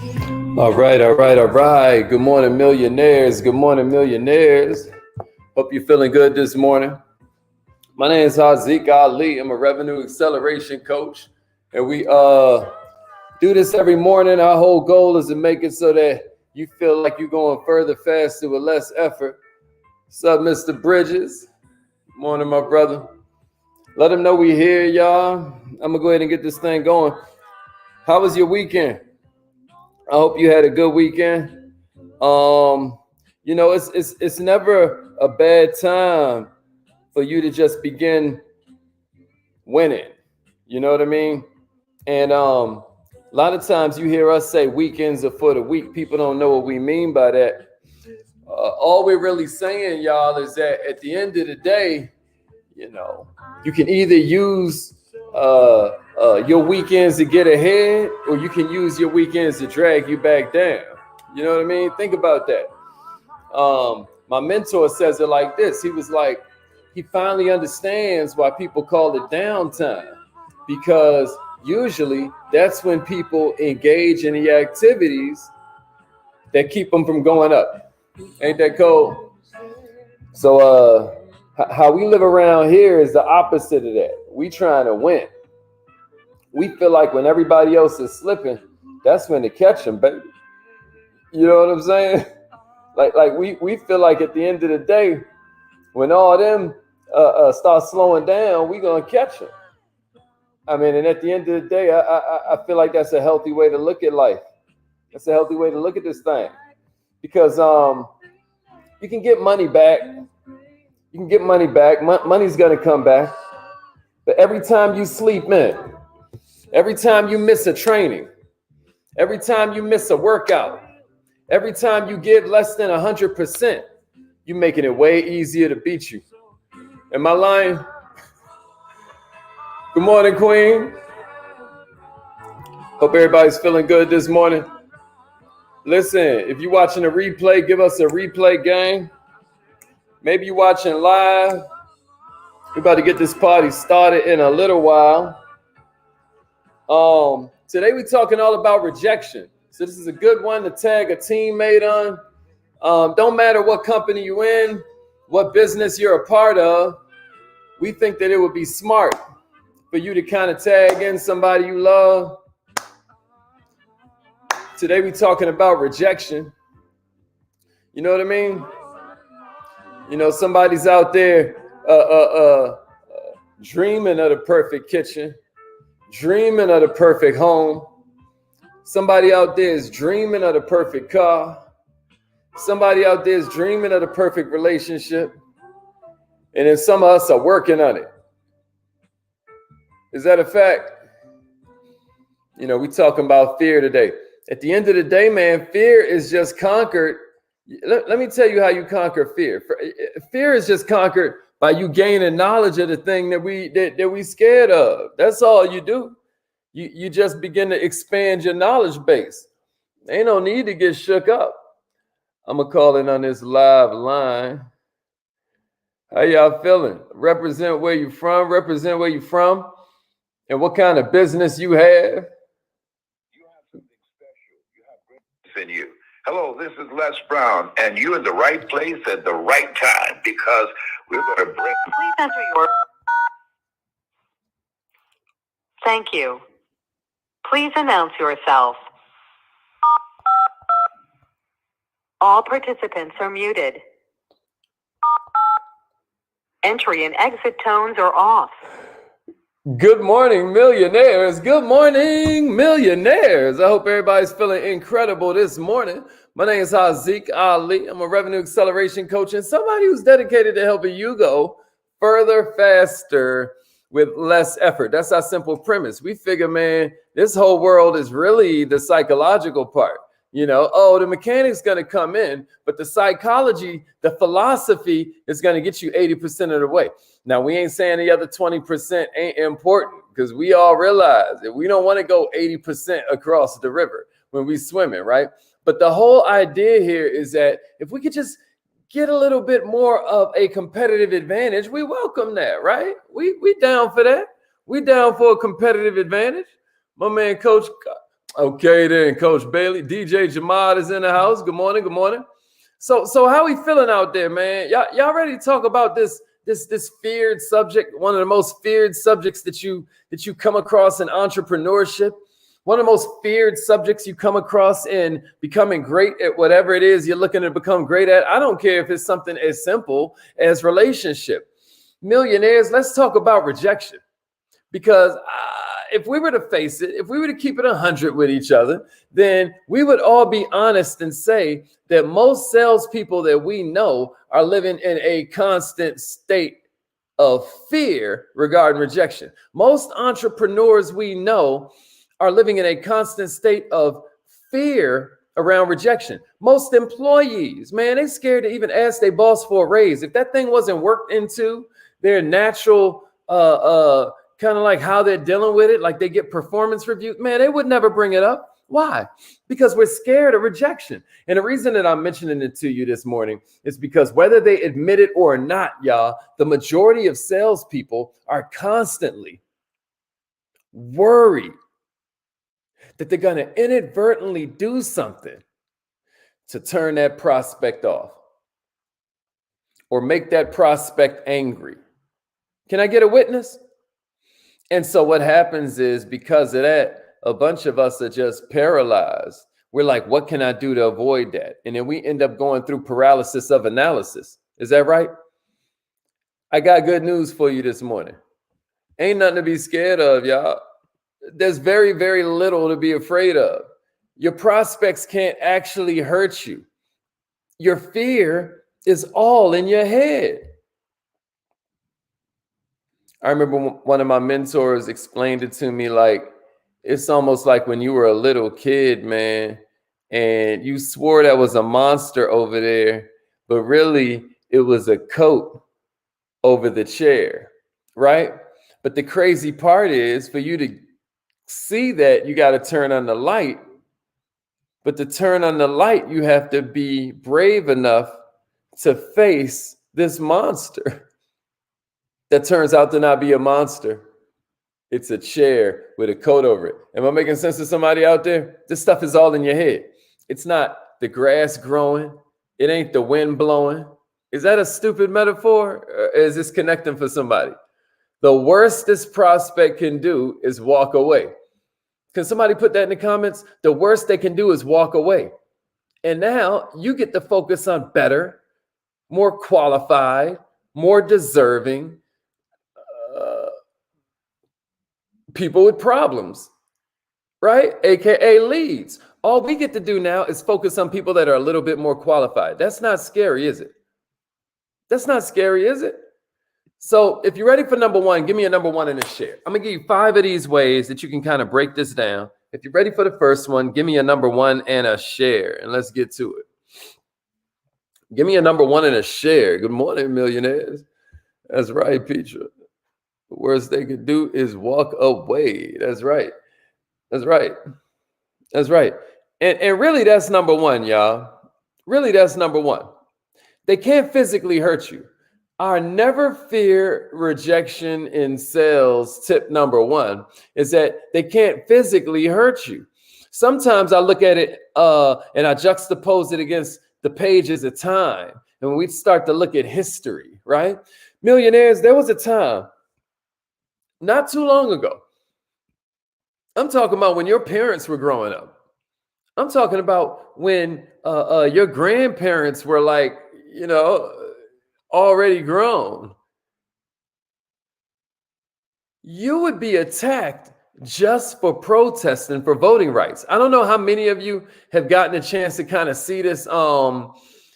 All right, all right, all right. Good morning, millionaires. Good morning, millionaires. Hope you're feeling good this morning. My name is Haziq Ali. I'm a revenue acceleration coach, and we do this every morning. Our whole goal is to make it so that you feel like you're going further, faster with less effort. What's up, Mr. Bridges? Morning, my brother. Let them know we here, y'all. I'm gonna go ahead and get this thing going. How was your weekend? I hope you had a good weekend. It's never a bad time for you to just begin winning. You know what I mean? And a lot of times you hear us say weekends are for the weak. People don't know what we mean by that. All we're really saying, y'all, is that at the end of the day, you can either use your weekends to get ahead, or you can use your weekends to drag you back down. You know what I mean? Think about that. My mentor says it like this. He was like, he finally understands why people call it downtime, because usually that's when people engage in the activities that keep them from going up. Ain't that cool? So how we live around here is the opposite of that. We trying to win. We feel like when everybody else is slipping, that's when to catch them, baby. You know what I'm saying? Like we feel like at the end of the day, when all them start slowing down, we gonna catch them. I mean, and at the end of the day, I feel like that's a healthy way to look at life. That's a healthy way to look at this thing, because you can get money back. You can get money back. Money's gonna come back. But every time you sleep in, every time you miss a training, every time you miss a workout, every time you give less than 100%, you're making it way easier to beat you. Am I lying? Good morning, Queen. Hope everybody's feeling good this morning. Listen, if you're watching a replay, give us a replay game. Maybe you're watching live. We're about to get this party started in a little while. Today we're talking all about rejection. So this is a good one to tag a teammate on. Don't matter what company you're in, what business you're a part of. We think that it would be smart for you to kind of tag in somebody you love. Today we're talking about rejection. You know what I mean? You know, somebody's out there dreaming of the perfect kitchen, dreaming of the perfect home. Somebody out there is dreaming of the perfect car. Somebody out there is dreaming of the perfect relationship. And then some of us are working on it. Is that a fact? You know, we're talking about fear today. At the end of the day, man, fear is just conquered. Let me tell you how you conquer fear. Fear is just conquered by you gaining knowledge of the thing that we scared of. That's all you do. You just begin to expand your knowledge base. Ain't no need to get shook up. I'm going to call in on this live line. How y'all feeling? Represent where you from. Represent where you from. And what kind of business you have. You have something special. You have greatness in you. Hello, this is Les Brown, and you're in the right place at the right time, because we're going to bring... Please enter your... Thank you. Please announce yourself. All participants are muted. Entry and exit tones are off. Good morning, millionaires. Good morning, millionaires. I hope everybody's feeling incredible this morning. My name is Haziq Ali. I'm a revenue acceleration coach and somebody who's dedicated to helping you go further, faster, with less effort. That's our simple premise. We figure, man, this whole world is really the psychological part. You know, the mechanic's going to come in, but the psychology, the philosophy is going to get you 80% of the way. Now, we ain't saying the other 20% ain't important, because we all realize that we don't want to go 80% across the river when we swimming, right? But the whole idea here is that if we could just get a little bit more of a competitive advantage, we welcome that, right? We down for that. We down for a competitive advantage. My man, Coach Okay, then, Coach Bailey. DJ Jamad is in the house. Good morning. Good morning. So how we feeling out there, man? Y'all ready to talk about this feared subject? One of the most feared subjects that you come across in entrepreneurship. One of the most feared subjects you come across in becoming great at whatever it is you're looking to become great at. I don't care if it's something as simple as relationship. Millionaires, let's talk about rejection. Because if we were to face it, if we were to keep it 100 with each other, then we would all be honest and say that most salespeople that we know are living in a constant state of fear regarding rejection. Most entrepreneurs we know are living in a constant state of fear around rejection. Most employees, man, they scared to even ask their boss for a raise. If that thing wasn't worked into their natural kind of like how they're dealing with it, like they get performance reviews, man, they would never bring it up. Why? Because we're scared of rejection. And the reason that I'm mentioning it to you this morning is because whether they admit it or not, y'all, the majority of salespeople are constantly worried that they're going to inadvertently do something to turn that prospect off or make that prospect angry. Can I get a witness? And so what happens is, because of that, a bunch of us are just paralyzed. We're like, what can I do to avoid that? And then we end up going through paralysis of analysis. Is that right? I got good news for you this morning. Ain't nothing to be scared of, y'all. There's very, very little to be afraid of. Your prospects can't actually hurt you. Your fear is all in your head. I remember one of my mentors explained it to me like, it's almost like when you were a little kid, man, and you swore that was a monster over there, but really it was a coat over the chair, right? But the crazy part is, for you to see that, you got to turn on the light. But to turn on the light, you have to be brave enough to face this monster that turns out to not be a monster. It's a chair with a coat over it. Am I making sense to somebody out there? This stuff is all in your head. It's not the grass growing. It ain't the wind blowing. Is that a stupid metaphor? Or is this connecting for somebody? The worst this prospect can do is walk away. Can somebody put that in the comments? The worst they can do is walk away. And now you get to focus on better, more qualified, more deserving people with problems, right? AKA leads. All we get to do now is focus on people that are a little bit more qualified. That's not scary, is it? That's not scary, is it? So if you're ready for number one, give me a number one and a share. I'm going to give you 5 of these ways that you can kind of break this down. If you're ready for the first one, give me a number one and a share, and let's get to it. Give me a number one and a share. Good morning, millionaires. That's right, Petra. The worst they could do is walk away. That's right. That's right. That's right. And really, that's number one, y'all. Really, that's number one. They can't physically hurt you. Our never fear rejection in sales tip number one is that they can't physically hurt you. Sometimes I look at it and I juxtapose it against the pages of time. And when we start to look at history, right? Millionaires, there was a time not too long ago. I'm talking about when your parents were growing up. I'm talking about when your grandparents were like, you know, already grown. You would be attacked just for protesting for voting rights. I don't know how many of you have gotten a chance to kind of see this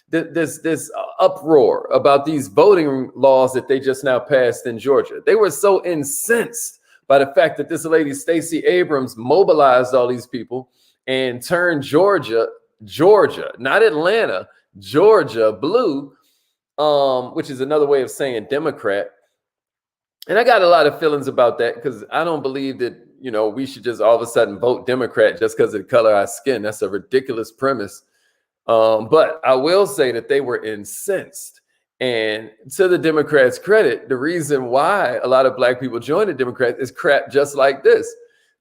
this uproar about these voting laws that they just now passed in Georgia. They were so incensed by the fact that this lady, Stacey Abrams, mobilized all these people and turned Georgia, not Atlanta, Georgia blue, which is another way of saying Democrat. And I got a lot of feelings about that because I don't believe that, you know, we should just all of a sudden vote Democrat just because of the color of our skin. That's a ridiculous premise. But I will say that they were incensed. And to the Democrats' credit, the reason why a lot of black people joined the Democrats is crap just like this.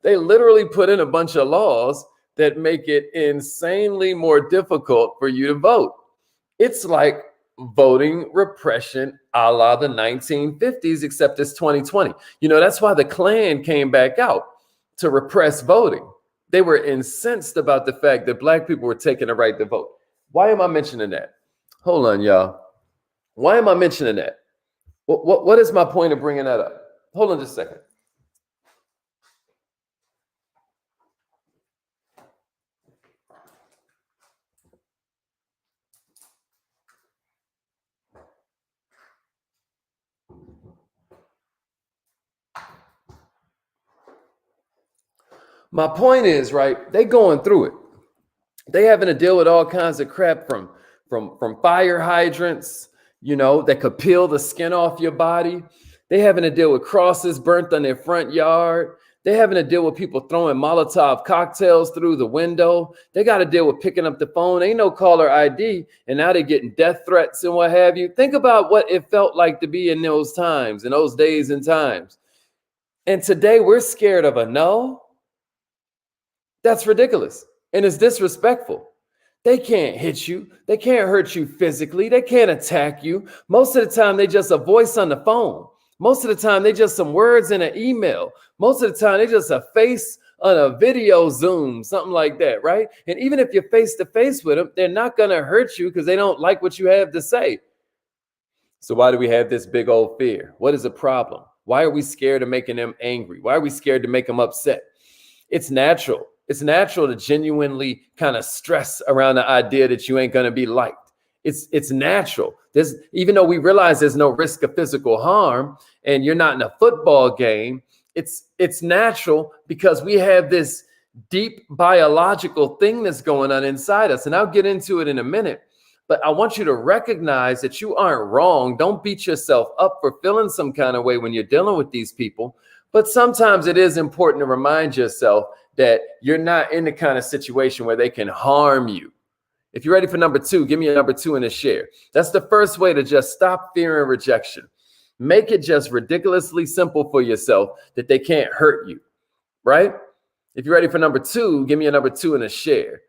They literally put in a bunch of laws that make it insanely more difficult for you to vote. It's like voting repression a la the 1950s, except it's 2020. You know, that's why the Klan came back out to repress voting. They were incensed about the fact that Black people were taking the right to vote. Why am I mentioning that? Hold on, y'all. Why am I mentioning that? What is my point of bringing that up? Hold on just a second. My point is, right, they going through it. They having to deal with all kinds of crap from fire hydrants, you know, that could peel the skin off your body. They having to deal with crosses burnt on their front yard. They having to deal with people throwing Molotov cocktails through the window. They got to deal with picking up the phone. Ain't no caller ID, and now they're getting death threats and what have you. Think about what it felt like to be in those times, in those days and times. And today we're scared of a no. That's ridiculous. And it's disrespectful. They can't hit you. They can't hurt you physically. They can't attack you. Most of the time, they just a voice on the phone. Most of the time, they just some words in an email. Most of the time, they just a face on a video Zoom, something like that, right? And even if you're face to face with them, they're not going to hurt you because they don't like what you have to say. So why do we have this big old fear? What is the problem? Why are we scared of making them angry? Why are we scared to make them upset? It's natural. It's natural to genuinely kind of stress around the idea that you ain't going to be liked. It's natural. Even though we realize there's no risk of physical harm and you're not in a football game, it's natural because we have this deep biological thing that's going on inside us. And I'll get into it in a minute. But I want you to recognize that you aren't wrong. Don't beat yourself up for feeling some kind of way when you're dealing with these people. But sometimes it is important to remind yourself that you're not in the kind of situation where they can harm you. If you're ready for number 2, give me a number 2 and a share. That's the first way to just stop fearing rejection. Make it just ridiculously simple for yourself that they can't hurt you, right? If you're ready for number 2, give me a number 2 and a share.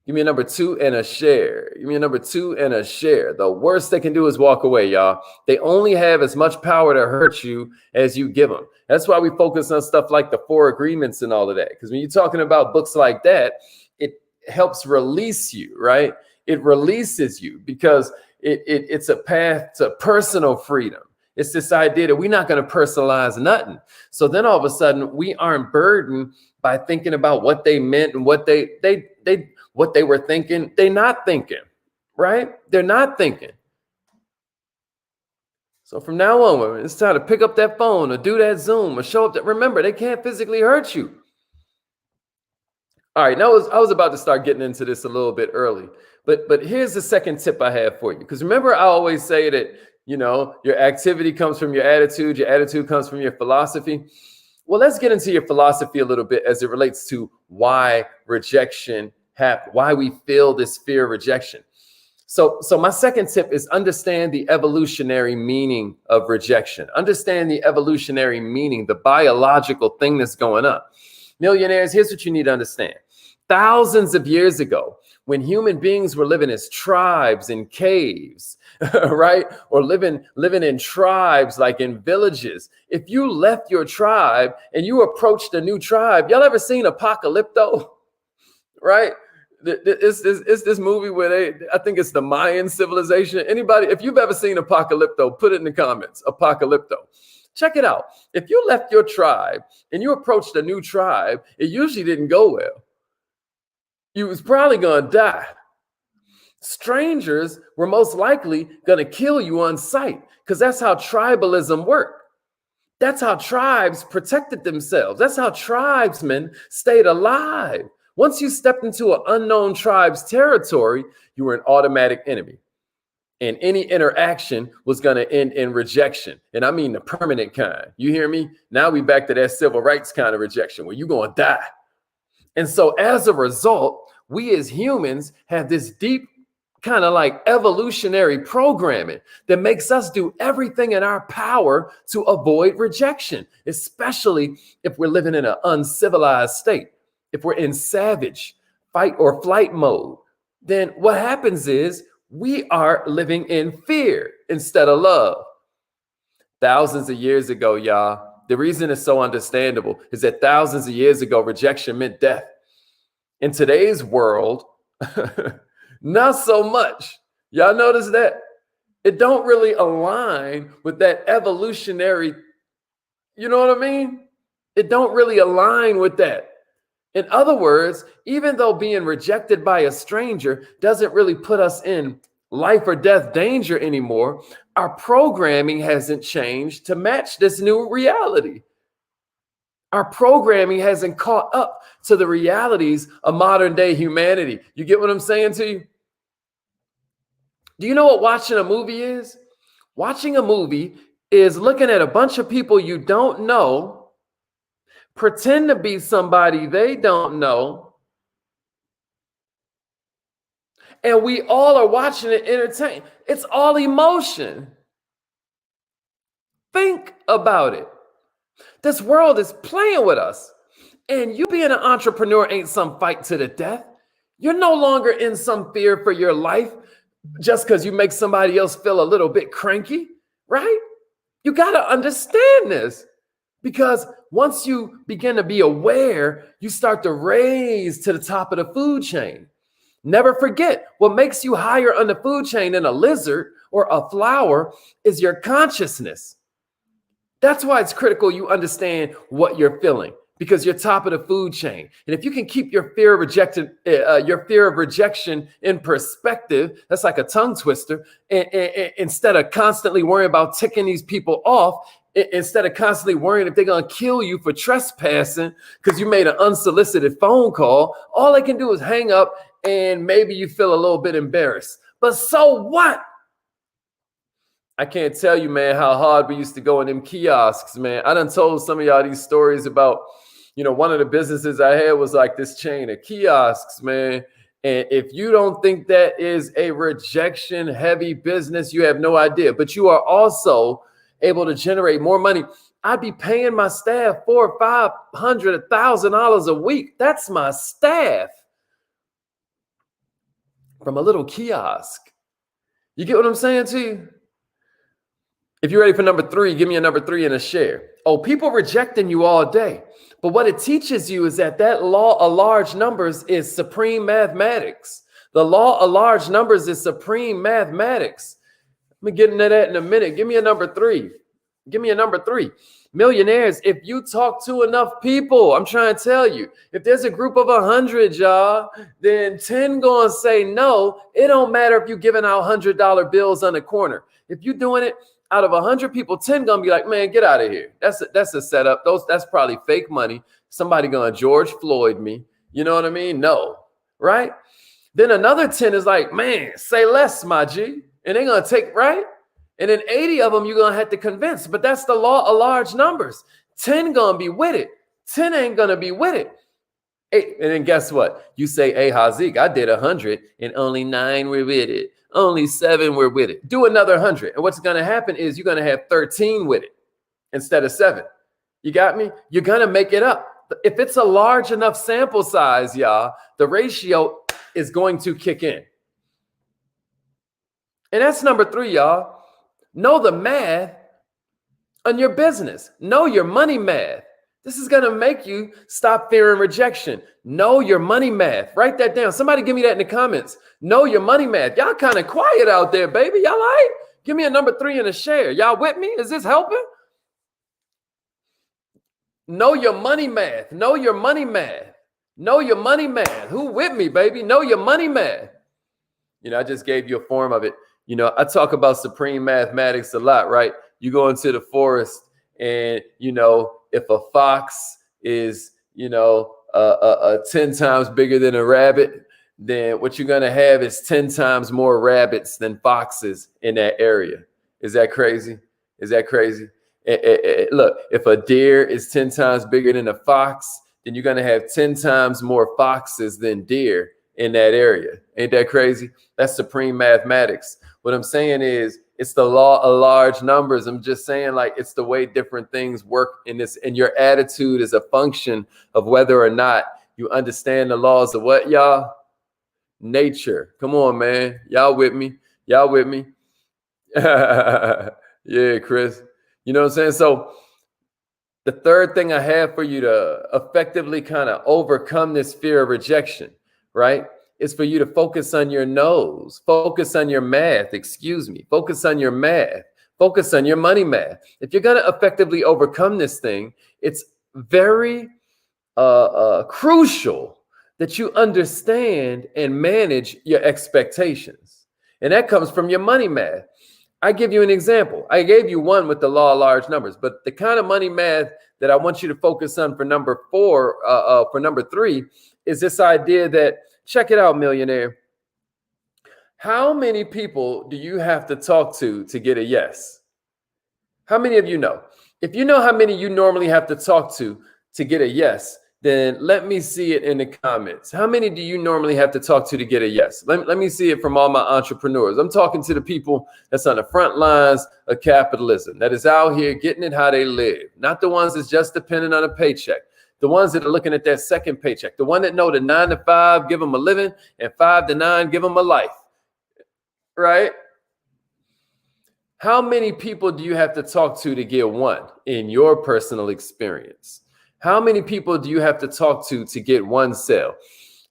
Give me a number 2 and a share. Give me a number 2 and a share. The worst they can do is walk away, y'all. They only have as much power to hurt you as you give them. That's why we focus on stuff like the 4 agreements and all of that. Because when you're talking about books like that, it helps release you, right? It releases you because it's a path to personal freedom. It's this idea that we're not going to personalize nothing. So then all of a sudden we aren't burdened by thinking about what they meant and what they were thinking. They're not thinking, right? They're not thinking. So from now on, it's time to pick up that phone or do that Zoom or show up. Remember, they can't physically hurt you. All right, now I was about to start getting into this a little bit early, but here's the second tip I have for you. Because remember, I always say that, you know, your activity comes from your attitude comes from your philosophy. Well, let's get into your philosophy a little bit as it relates to why rejection happens, why we feel this fear of rejection. So my second tip is understand the evolutionary meaning of rejection. Understand the evolutionary meaning, the biological thing that's going on. Millionaires, here's what you need to understand. Thousands of years ago, when human beings were living as tribes in caves, right? Or living in tribes, like in villages. If you left your tribe and you approached a new tribe, y'all ever seen Apocalypto? Right? It's this movie where I think it's the Mayan civilization. Anybody, if you've ever seen Apocalypto, put it in the comments. Apocalypto. Check it out. If you left your tribe and you approached a new tribe, it usually didn't go well. You was probably going to die. Strangers were most likely going to kill you on sight because that's how tribalism worked. That's how tribes protected themselves. That's how tribesmen stayed alive. Once you stepped into an unknown tribe's territory, you were an automatic enemy. And any interaction was going to end in rejection. And I mean the permanent kind. You hear me? Now we back to that civil rights kind of rejection where you're going to die. And so as a result, we as humans have this deep kind of like evolutionary programming that makes us do everything in our power to avoid rejection, especially if we're living in an uncivilized state. If we're in savage fight or flight mode, then what happens is we are living in fear instead of love. Thousands of years ago, y'all, the reason it's so understandable is that thousands of years ago, rejection meant death. In today's world, not so much. Y'all notice that? It don't really align with that evolutionary, you know what I mean? It don't really align with that. In other words, even though being rejected by a stranger doesn't really put us in life or death danger anymore, our programming hasn't changed to match this new reality. Our programming hasn't caught up to the realities of modern day humanity. You get what I'm saying to you? Do you know what watching a movie is? Watching a movie is looking at a bunch of people you don't know, pretend to be somebody they don't know, and we all are watching it entertain. It's all emotion. Think about it. This world is playing with us. And you being an entrepreneur ain't some fight to the death. You're no longer in some fear for your life just because you make somebody else feel a little bit cranky, right? You got to understand this, because once you begin to be aware, you start to raise to the top of the food chain. Never forget, what makes you higher on the food chain than a lizard or a flower is your consciousness. That's why it's critical you understand what you're feeling, because you're top of the food chain. And if you can keep your fear of rejection in perspective, that's like a tongue twister. And instead of constantly worrying about ticking these people off, instead of constantly worrying if they're going to kill you for trespassing because you made an unsolicited phone call, all they can do is hang up, and maybe you feel a little bit embarrassed. But so what? I can't tell you, man, how hard we used to go in them kiosks, man. I done told some of y'all these stories about, one of the businesses I had was like this chain of kiosks, man. And if you don't think that is a rejection heavy business, you have no idea. But you are also able to generate more money. I'd be paying my staff $400 or $500, $1,000 a week. That's my staff from a little kiosk. You get what I'm saying to you? If you're ready for number 3, give me a number 3 and a share. Oh, people rejecting you all day. But what it teaches you is that law of large numbers is supreme mathematics. The law of large numbers is supreme mathematics. Let me get into that in a minute. Give me a number 3. Give me a number 3. Millionaires, if you talk to enough people, I'm trying to tell you, if there's a group of 100, y'all, then 10 gonna say no. It don't matter if you're giving out $100 bills on the corner. If you're doing it, out of 100 people, 10 gonna be like, man, get out of here. That's a setup. That's probably fake money. Somebody gonna George Floyd me. You know what I mean? No, right? Then another 10 is like, man, say less, my G. And they're gonna take, right? And then 80 of them you're gonna have to convince. But that's the law of large numbers. 10 gonna be with it. 10 ain't gonna be with it. And then guess what? You say, hey, Haziq, I did 100 and only 9 were with it. Only 7 were with it. Do another 100. And what's going to happen is you're going to have 13 with it instead of 7. You got me? You're going to make it up. If it's a large enough sample size, y'all, the ratio is going to kick in. And that's number 3, y'all. Know the math on your business. Know your money math. This is going to make you stop fearing rejection. Know your money math. Write that down. Somebody give me that in the comments. Know your money math. Y'all kind of quiet out there, baby. Y'all all right? Give me a number 3 and a share. Y'all with me? Is this helping? Know your money math. Know your money math. Know your money math. Who with me, baby? Know your money math. I just gave you a form of it. I talk about supreme mathematics a lot, right? You go into the forest and, if a fox is, 10 times bigger than a rabbit, then what you're going to have is 10 times more rabbits than foxes in that area. Is that crazy? Is that crazy? Look, if a deer is 10 times bigger than a fox, then you're going to have 10 times more foxes than deer in that area. Ain't that crazy? That's supreme mathematics. What I'm saying is it's the law of large numbers. I'm just saying, like, it's the way different things work in this, and your attitude is a function of whether or not you understand the laws of what, y'all? Nature. Come on, man. Y'all with me? Y'all with me? Yeah, Chris. You know what I'm saying? So the third thing I have for you to effectively kind of overcome this fear of rejection, right, is for you to focus on your nose, focus on your math, focus on your math, focus on your money math. If you're going to effectively overcome this thing, it's very crucial that you understand and manage your expectations. And that comes from your money math. I give you an example. I gave you one with the law of large numbers, but the kind of money math that I want you to focus on for number three, is this idea that, check it out, millionaire. How many people do you have to talk to get a yes? How many of you know? If you know how many you normally have to talk to get a yes, then let me see it in the comments. How many do you normally have to talk to get a yes? Let me see it from all my entrepreneurs. I'm talking to the people that's on the front lines of capitalism, that is out here getting it how they live, not the ones that's just dependent on a paycheck. The ones that are looking at that second paycheck, the one that know the 9 to 5 give them a living and 5 to 9 give them a life, right? How many people do you have to talk to get one in your personal experience? How many people do you have to talk to get one sale?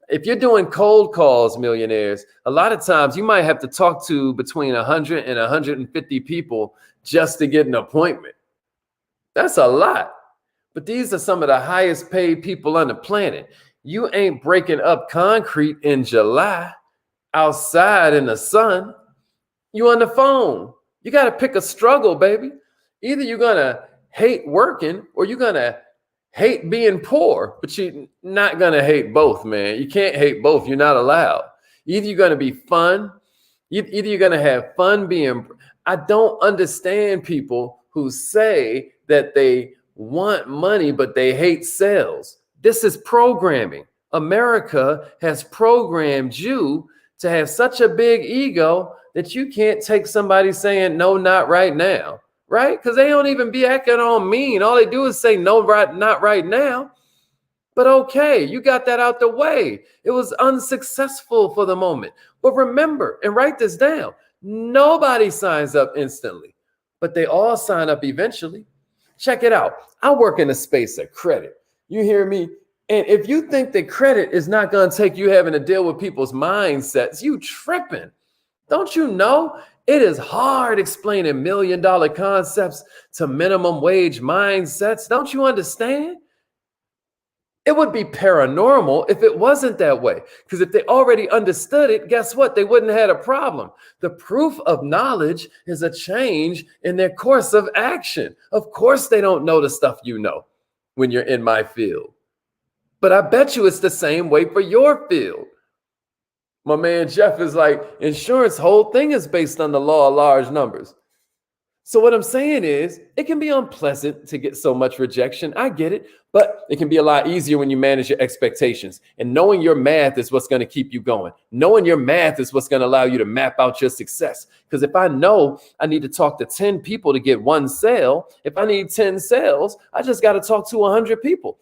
If you're doing cold calls, millionaires, a lot of times you might have to talk to between 100 and 150 people just to get an appointment. That's a lot. But these are some of the highest paid people on the planet. You ain't breaking up concrete in July outside in the sun. You on the phone. You got to pick a struggle, baby. Either you're going to hate working or you're going to hate being poor, but you're not going to hate both, man. You can't hate both. You're not allowed. Either you're going to be fun. Either you're going to have fun being. I don't understand people who say that they want money, but they hate sales. This is programming. America has programmed you to have such a big ego that you can't take somebody saying, no, not right now. Right? Because they don't even be acting on mean. All they do is say, no, not right now. But okay, you got that out the way. It was unsuccessful for the moment. But remember, and write this down, nobody signs up instantly, but they all sign up eventually. Check it out. I work in the space of credit. You hear me? And if you think that credit is not going to take you having to deal with people's mindsets, you tripping. Don't you know? It is hard explaining $1 million concepts to minimum wage mindsets. Don't you understand? It would be paranormal if it wasn't that way. Because if they already understood it, guess what? They wouldn't have had a problem. The proof of knowledge is a change in their course of action. Of course, they don't know the stuff you know when you're in my field. But I bet you it's the same way for your field. My man Jeff is like, insurance whole thing is based on the law of large numbers. So what I'm saying is, it can be unpleasant to get so much rejection. I get it, but it can be a lot easier when you manage your expectations. And knowing your math is what's going to keep you going. Knowing your math is what's going to allow you to map out your success. Because if I know I need to talk to 10 people to get one sale, if I need 10 sales, I just got to talk to 100 people.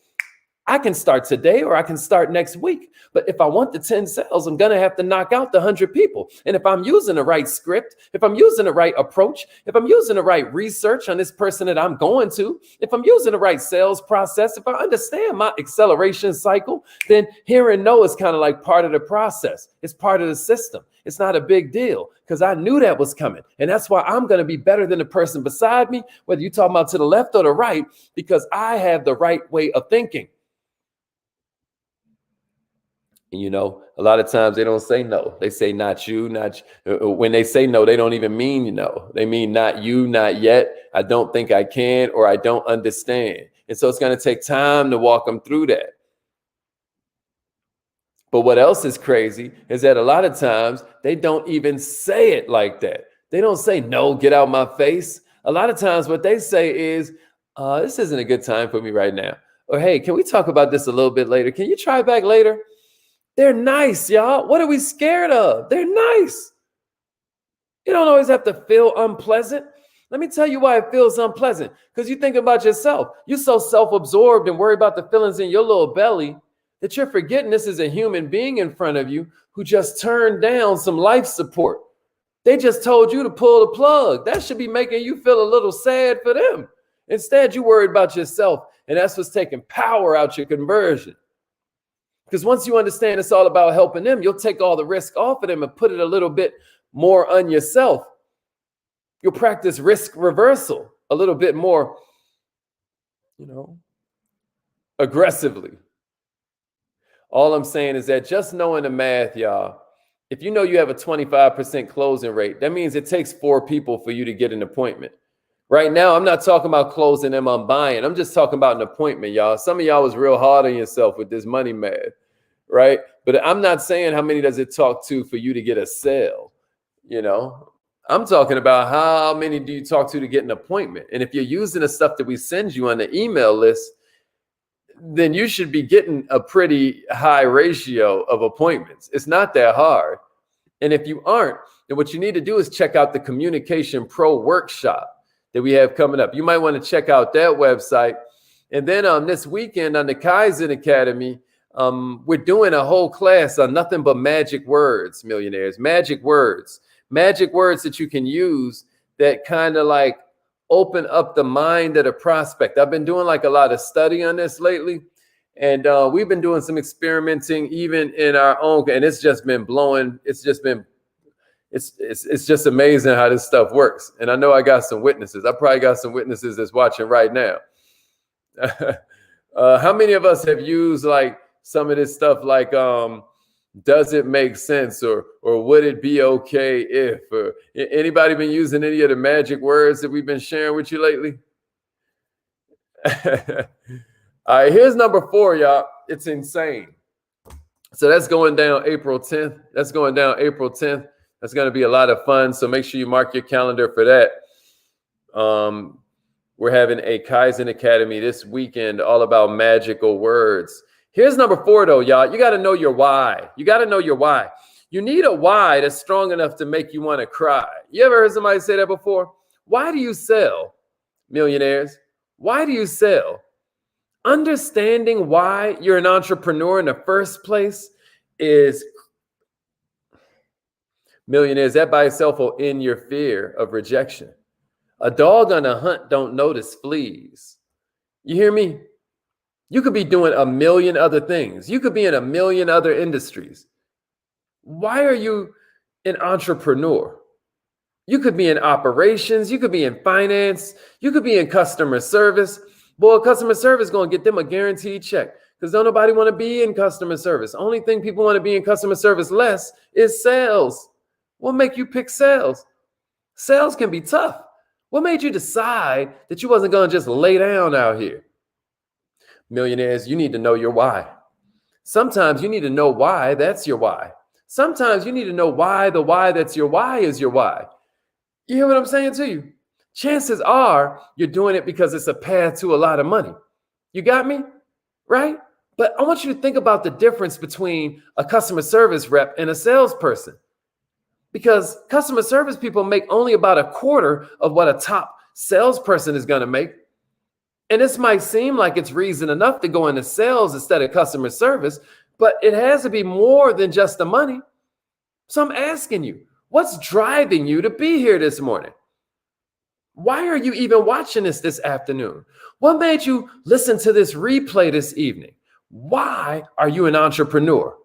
I can start today or I can start next week. But if I want the 10 sales, I'm going to have to knock out the 100 people. And if I'm using the right script, if I'm using the right approach, if I'm using the right research on this person that I'm going to, if I'm using the right sales process, if I understand my acceleration cycle, then hear and know is kind of like part of the process. It's part of the system. It's not a big deal because I knew that was coming. And that's why I'm going to be better than the person beside me, whether you're talking about to the left or the right, because I have the right way of thinking. And, you know, a lot of times they don't say no. They say not you, not you. When they say no, they don't even mean, you know, they mean not you, not yet. I don't think I can, or I don't understand. And so it's going to take time to walk them through that. But what else is crazy is that a lot of times they don't even say it like that. They don't say, no, get out my face. A lot of times what they say is, this isn't a good time for me right now. Or, hey, can we talk about this a little bit later? Can you try back later? They're nice, y'all. What are we scared of? They're nice. You don't always have to feel unpleasant. Let me tell you why it feels unpleasant. Because you think about yourself. You're so self-absorbed and worry about the feelings in your little belly that you're forgetting this is a human being in front of you who just turned down some life support. They just told you to pull the plug. That should be making you feel a little sad for them. Instead, you worried about yourself, and that's what's taking power out your conversion. Because once you understand it's all about helping them, you'll take all the risk off of them and put it a little bit more on yourself. You'll practice risk reversal a little bit more, aggressively. All I'm saying is that just knowing the math, y'all, if you know you have a 25% closing rate, that means it takes 4 people for you to get an appointment. Right now, I'm not talking about closing them on buying. I'm just talking about an appointment, y'all. Some of y'all was real hard on yourself with this money math, right? But I'm not saying how many does it talk to for you to get a sale, I'm talking about how many do you talk to get an appointment? And if you're using the stuff that we send you on the email list, then you should be getting a pretty high ratio of appointments. It's not that hard. And if you aren't, then what you need to do is check out the Communication Pro workshop that we have coming up. You might want to check out that website. And then this weekend on the Kaizen Academy, we're doing a whole class on nothing but magic words, millionaires. Magic words that you can use that kind of like open up the mind of the prospect. I've been doing like a lot of study on this lately, and we've been doing some experimenting even in our own, and it's just been blowing. It's just amazing how this stuff works. And I know I got some witnesses. I probably got some witnesses that's watching right now. How many of us have used like some of this stuff like does it make sense, or would it be okay if, or anybody been using any of the magic words that we've been sharing with you lately? All right, here's number 4, y'all. It's insane. So that's going down April 10th. That's going to be a lot of fun. So make sure you mark your calendar for that. We're having a Kaizen Academy this weekend all about magical words. Here's number 4, though, y'all. You got to know your why. You need a why that's strong enough to make you want to cry. You ever heard somebody say that before? Why do you sell, millionaires? Why do you sell? Understanding why you're an entrepreneur in the first place is, millionaires, that by itself will end your fear of rejection. A dog on a hunt don't notice fleas. You hear me? You could be doing a million other things. You could be in a million other industries. Why are you an entrepreneur? You could be in operations. You could be in finance. You could be in customer service. Boy, customer service is going to get them a guaranteed check, because don't nobody want to be in customer service. Only thing people want to be in customer service less is sales. What make you pick sales? Sales can be tough. What made you decide that you wasn't going to just lay down out here? Millionaires, you need to know your why. Sometimes you need to know why that's your why. Sometimes you need to know why the why that's your why is your why. You hear what I'm saying to you? Chances are you're doing it because it's a path to a lot of money. You got me? Right? But I want you to think about the difference between a customer service rep and a salesperson. Because customer service people make only about a quarter of what a top salesperson is going to make. And this might seem like it's reason enough to go into sales instead of customer service, but it has to be more than just the money. So I'm asking you, what's driving you to be here this morning? Why are you even watching this afternoon? What made you listen to this replay this evening? Why are you an entrepreneur?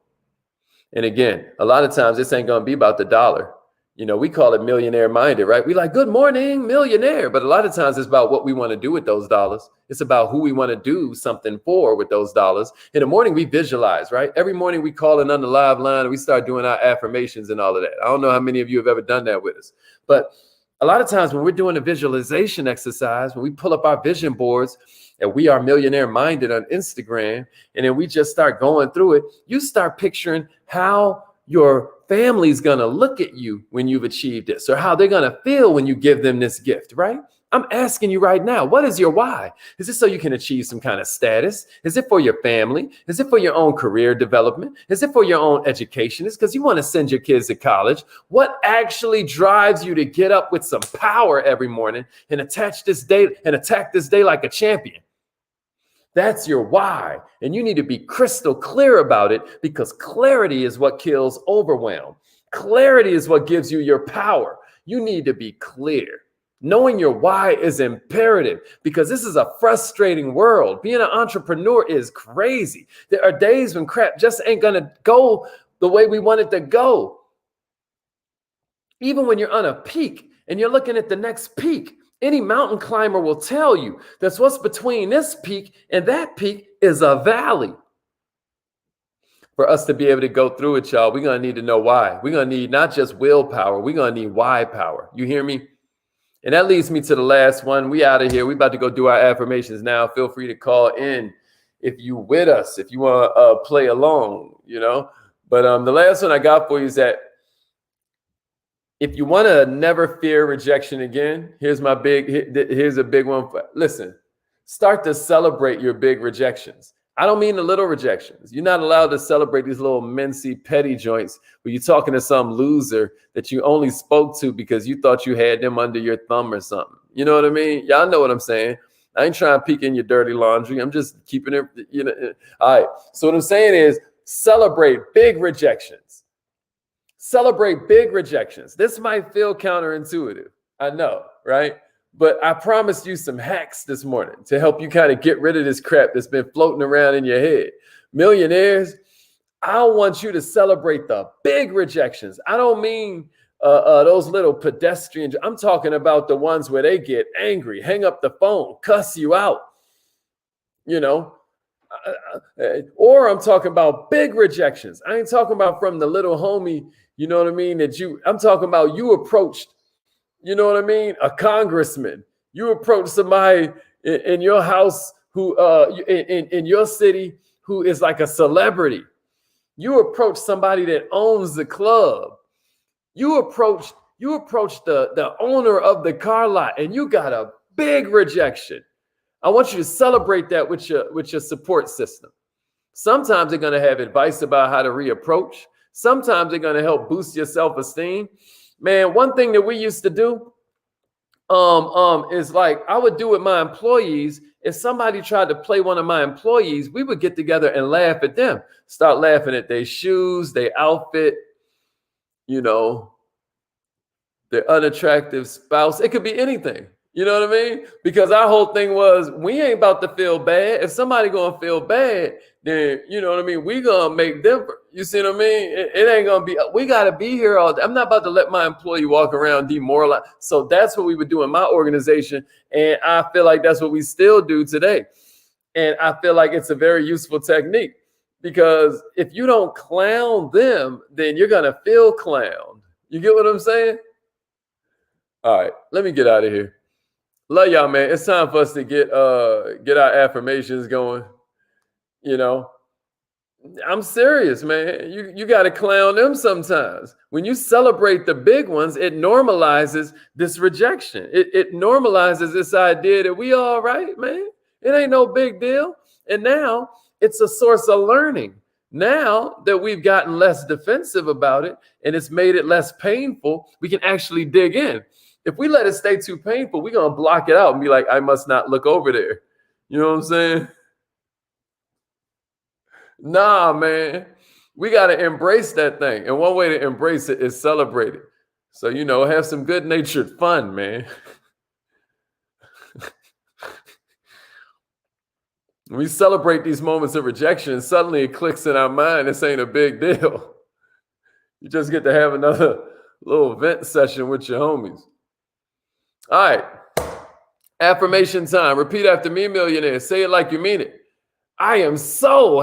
And again, a lot of times this ain't going to be about the dollar. We call it millionaire minded, right? We like, good morning, millionaire. But a lot of times it's about what we want to do with those dollars. It's about who we want to do something for with those dollars. In the morning, we visualize, right? Every morning we call in on the live line and we start doing our affirmations and all of that. I don't know how many of you have ever done that with us. But a lot of times when we're doing a visualization exercise, when we pull up our vision boards and we are millionaire minded on Instagram, and then we just start going through it, you start picturing how your family's going to look at you when you've achieved this, or how they're going to feel when you give them this gift, right? I'm asking you right now, what is your why? Is it so you can achieve some kind of status? Is it for your family? Is it for your own career development? Is it for your own education? Is it because you want to send your kids to college? What actually drives you to get up with some power every morning and attack this day like a champion? That's your why. And you need to be crystal clear about it, because clarity is what kills overwhelm. Clarity is what gives you your power. You need to be clear. Knowing your why is imperative, because this is a frustrating world. Being an entrepreneur is crazy. There are days when crap just ain't going to go the way we want it to go. Even when you're on a peak and you're looking at the next peak, any mountain climber will tell you that's what's between this peak and that peak is a valley. For us to be able to go through it, y'all, we're going to need to know why. We're going to need not just willpower. We're going to need why power. You hear me? And that leads me to the last one. We out of here. We about to go do our affirmations now. Feel free to call in if you with us, if you want to play along, you know. But the last one I got for you is that if you want to never fear rejection again, here's a big one. Listen, start to celebrate your big rejections. I don't mean the little rejections. You're not allowed to celebrate these little mincy petty joints where you're talking to some loser that you only spoke to because you thought you had them under your thumb or something. You know what I mean? Y'all know what I'm saying. I ain't trying to peek in your dirty laundry. I'm just keeping it, you know. All right. So what I'm saying is celebrate big rejections. Celebrate big rejections. This might feel counterintuitive. I know, right? But I promised you some hacks this morning to help you kind of get rid of this crap that's been floating around in your head. Millionaires, I want you to celebrate the big rejections. I don't mean those little pedestrian. I'm talking about the ones where they get angry, hang up the phone, cuss you out, you know. Or I'm talking about big rejections. I ain't talking about from the little homie, you know what I mean, I'm talking about you approached, you know what I mean, a congressman. You approach somebody in your house who in your city who is like a celebrity. You approach somebody that owns the club. You approach the owner of the car lot, and you got a big rejection. I want you to celebrate that with your support system. Sometimes they're going to have advice about how to reapproach. Sometimes they're going to help boost your self-esteem. Man, one thing that we used to do is like I would do with my employees. If somebody tried to play one of my employees, we would get together and laugh at them. Start laughing at their shoes, their outfit, you know, their unattractive spouse. It could be anything. You know what I mean? Because our whole thing was, we ain't about to feel bad. If somebody gonna feel bad, then, you know what I mean, we gonna make them, you see what I mean? It ain't gonna be, we gotta be here all day. I'm not about to let my employee walk around demoralized. So that's what we would do in my organization. And I feel like that's what we still do today. And I feel like it's a very useful technique, because if you don't clown them, then you're gonna feel clowned. You get what I'm saying? All right, let me get out of here. Love y'all, man. It's time for us to get our affirmations going. You know, I'm serious, man. You got to clown them sometimes. When you celebrate the big ones, it normalizes this rejection. It normalizes this idea that we all right, man. It ain't no big deal. And now it's a source of learning. Now that we've gotten less defensive about it and it's made it less painful, we can actually dig in. If we let it stay too painful, we're going to block it out and be like, I must not look over there. You know what I'm saying? Nah, man. We got to embrace that thing. And one way to embrace it is celebrate it. So, you know, have some good-natured fun, man. We celebrate these moments of rejection, and suddenly it clicks in our mind, this ain't a big deal. You just get to have another little vent session with your homies. All right. Affirmation time. Repeat after me, millionaire. Say it like you mean it. I am so